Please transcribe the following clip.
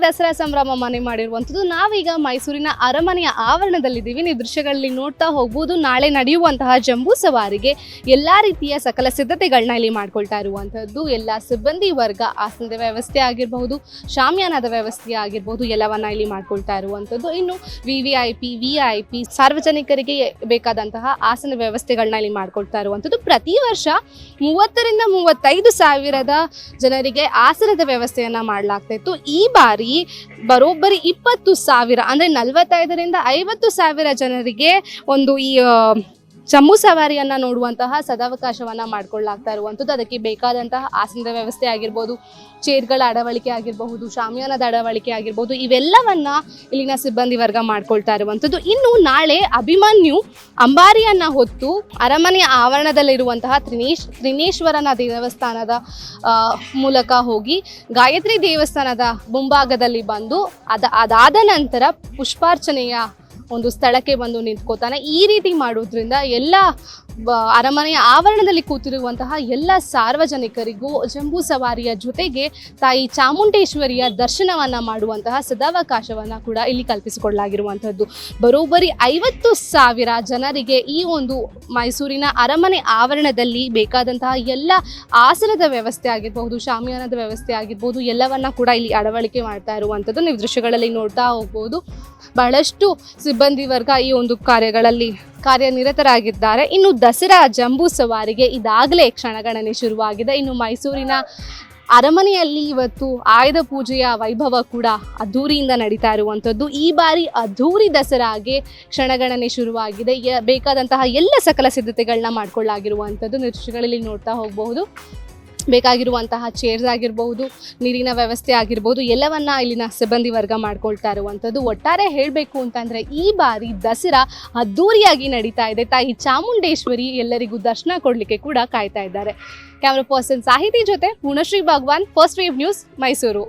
ದಸರಾ ಸಂಭ್ರಮ ಮನೆ ಮಾಡಿರುವಂಥದ್ದು. ನಾವೀಗ ಮೈಸೂರಿನ ಅರಮನೆಯ ಆವರಣದಲ್ಲಿದ್ದೀವಿ. ನೀವು ದೃಶ್ಯಗಳಲ್ಲಿ ನೋಡ್ತಾ ಹೋಗ್ಬೋದು. ನಾಳೆ ನಡೆಯುವಂತಹ ಜಂಬೂ ಸವಾರಿಗೆ ಎಲ್ಲ ರೀತಿಯ ಸಕಲ ಸಿದ್ಧತೆಗಳನ್ನ ಇಲ್ಲಿ ಮಾಡ್ಕೊಳ್ತಾ ಇರುವಂಥದ್ದು. ಎಲ್ಲ ಸಿಬ್ಬಂದಿ ವರ್ಗ, ಆಸನದ ವ್ಯವಸ್ಥೆ ಆಗಿರಬಹುದು, ಶಾಮಿಯಾನದ ವ್ಯವಸ್ಥೆ ಆಗಿರ್ಬೋದು, ಎಲ್ಲವನ್ನ ಇಲ್ಲಿ ಮಾಡ್ಕೊಳ್ತಾ ಇರುವಂಥದ್ದು. ಇನ್ನು VIP ಸಾರ್ವಜನಿಕರಿಗೆ ಬೇಕಾದಂತಹ ಆಸನ ವ್ಯವಸ್ಥೆಗಳನ್ನ ಇಲ್ಲಿ ಮಾಡ್ಕೊಳ್ತಾ ಇರುವಂಥದ್ದು. ಪ್ರತಿ ವರ್ಷ 30,000 ರಿಂದ 35,000 ಜನರಿಗೆ ಆಸನದ ವ್ಯವಸ್ಥೆಯನ್ನ ಮಾಡಲಾಗ್ತಾ ಇತ್ತು. ಈ ಬಾರಿ ಬರೋಬ್ಬರಿ 20,000 ಅಂದ್ರೆ 45,000 ರಿಂದ 50,000 ಜನರಿಗೆ ಒಂದು ಈ ಜಂಬೂ ಸವಾರಿಯನ್ನ ನೋಡುವಂತಹ ಸದಾವಕಾಶವನ್ನ ಮಾಡ್ಕೊಳ್ಳಾಗ್ತಾ ಇರುವಂಥದ್ದು. ಅದಕ್ಕೆ ಬೇಕಾದಂತಹ ಆಸನದ ವ್ಯವಸ್ಥೆ ಆಗಿರ್ಬೋದು, ಚೇರ್ಗಳ ಅಳವಡಿಕೆ ಆಗಿರಬಹುದು, ಶಾಮಿಯಾನದ ಅಳವಡಿಕೆ ಆಗಿರ್ಬೋದು, ಇವೆಲ್ಲವನ್ನ ಇಲ್ಲಿನ ಸಿಬ್ಬಂದಿ ವರ್ಗ ಮಾಡ್ಕೊಳ್ತಾ ಇರುವಂಥದ್ದು. ಇನ್ನು ನಾಳೆ ಅಭಿಮನ್ಯು ಅಂಬಾರಿಯನ್ನ ಹೊತ್ತು ಅರಮನೆಯ ಆವರಣದಲ್ಲಿರುವಂತಹ ತ್ರಿನೇಶ್ವರನ ದೇವಸ್ಥಾನದ ಮೂಲಕ ಹೋಗಿ ಗಾಯತ್ರಿ ದೇವಸ್ಥಾನದ ಮುಂಭಾಗದಲ್ಲಿ ಬಂದು ಅದಾದ ನಂತರ ಪುಷ್ಪಾರ್ಚನೆಯ ಒಂದು ಸ್ಥಳಕ್ಕೆ ಬಂದು ನಿಂತ್ಕೋತಾನೆ. ಈ ರೀತಿ ಮಾಡೋದ್ರಿಂದ ಎಲ್ಲ ಅರಮನೆಯ ಆವರಣದಲ್ಲಿ ಕೂತಿರುವಂತಹ ಎಲ್ಲ ಸಾರ್ವಜನಿಕರಿಗೂ ಜಂಬೂ ಸವಾರಿಯ ಜೊತೆಗೆ ತಾಯಿ ಚಾಮುಂಡೇಶ್ವರಿಯ ದರ್ಶನವನ್ನ ಮಾಡುವಂತಹ ಸದಾವಕಾಶವನ್ನ ಕೂಡ ಇಲ್ಲಿ ಕಲ್ಪಿಸಿಕೊಳ್ಳಲಾಗಿರುವಂಥದ್ದು. ಬರೋಬ್ಬರಿ 50,000 ಜನರಿಗೆ ಈ ಒಂದು ಮೈಸೂರಿನ ಅರಮನೆ ಆವರಣದಲ್ಲಿ ಬೇಕಾದಂತಹ ಎಲ್ಲ ಆಸನದ ವ್ಯವಸ್ಥೆ ಆಗಿರಬಹುದು, ಶಾಮಿಯಾನದ ವ್ಯವಸ್ಥೆ ಆಗಿರ್ಬೋದು, ಎಲ್ಲವನ್ನ ಕೂಡ ಇಲ್ಲಿ ಅಳವಡಿಕೆ ಮಾಡ್ತಾ ಇರುವಂಥದ್ದು. ನೀವು ದೃಶ್ಯಗಳಲ್ಲಿ ನೋಡ್ತಾ ಹೋಗ್ಬೋದು. ಬಹಳಷ್ಟು ಸಿಬ್ಬಂದಿ ವರ್ಗ ಈ ಒಂದು ಕಾರ್ಯಗಳಲ್ಲಿ ಕಾರ್ಯನಿರತರಾಗಿದ್ದಾರೆ. ಇನ್ನು ದಸರಾ ಜಂಬೂ ಸವಾರಿಗೆ ಇದಾಗಲೇ ಕ್ಷಣಗಣನೆ ಶುರುವಾಗಿದೆ. ಇನ್ನು ಮೈಸೂರಿನ ಅರಮನೆಯಲ್ಲಿ ಇವತ್ತು ಆಯುಧ ಪೂಜೆಯ ವೈಭವ ಕೂಡ ಅದ್ಧೂರಿಯಿಂದ ನಡೀತಾ ಇರುವಂಥದ್ದು. ಈ ಬಾರಿ ಅದ್ಧೂರಿ ದಸರಾಗೆ ಕ್ಷಣಗಣನೆ ಶುರುವಾಗಿದೆ. ಬೇಕಾದಂತಹ ಎಲ್ಲ ಸಕಲ ಸಿದ್ಧತೆಗಳನ್ನ ಮಾಡ್ಕೊಳ್ಳಾಗಿರುವಂಥದ್ದು. ದೃಶ್ಯಗಳಲ್ಲಿ ನೋಡ್ತಾ ಹೋಗಬಹುದು. ಬೇಕಾಗಿರುವಂತಹ ಚೇರ್ಸ್ ಆಗಿರ್ಬಹುದು, ನೀರಿನ ವ್ಯವಸ್ಥೆ ಆಗಿರ್ಬೋದು, ಎಲ್ಲವನ್ನ ಇಲ್ಲಿನ ಸಿಬ್ಬಂದಿ ವರ್ಗ ಮಾಡ್ಕೊಳ್ತಾ ಇರುವಂಥದ್ದು. ಒಟ್ಟಾರೆ ಹೇಳಬೇಕು ಅಂತಂದರೆ ಈ ಬಾರಿ ದಸರಾ ಅದ್ಧೂರಿಯಾಗಿ ನಡೀತಾ ಇದೆ. ತಾಯಿ ಚಾಮುಂಡೇಶ್ವರಿ ಎಲ್ಲರಿಗೂ ದರ್ಶನ ಕೊಡಲಿಕ್ಕೆ ಕೂಡ ಕಾಯ್ತಾ ಇದ್ದಾರೆ. ಕ್ಯಾಮ್ರಾ ಪರ್ಸನ್ ಸಾಹಿತಿ ಜೊತೆ ಪೂರ್ಣಶ್ರೀ ಭಗವಾನ್, ಫಸ್ಟ್ ವೇವ್ ನ್ಯೂಸ್, ಮೈಸೂರು.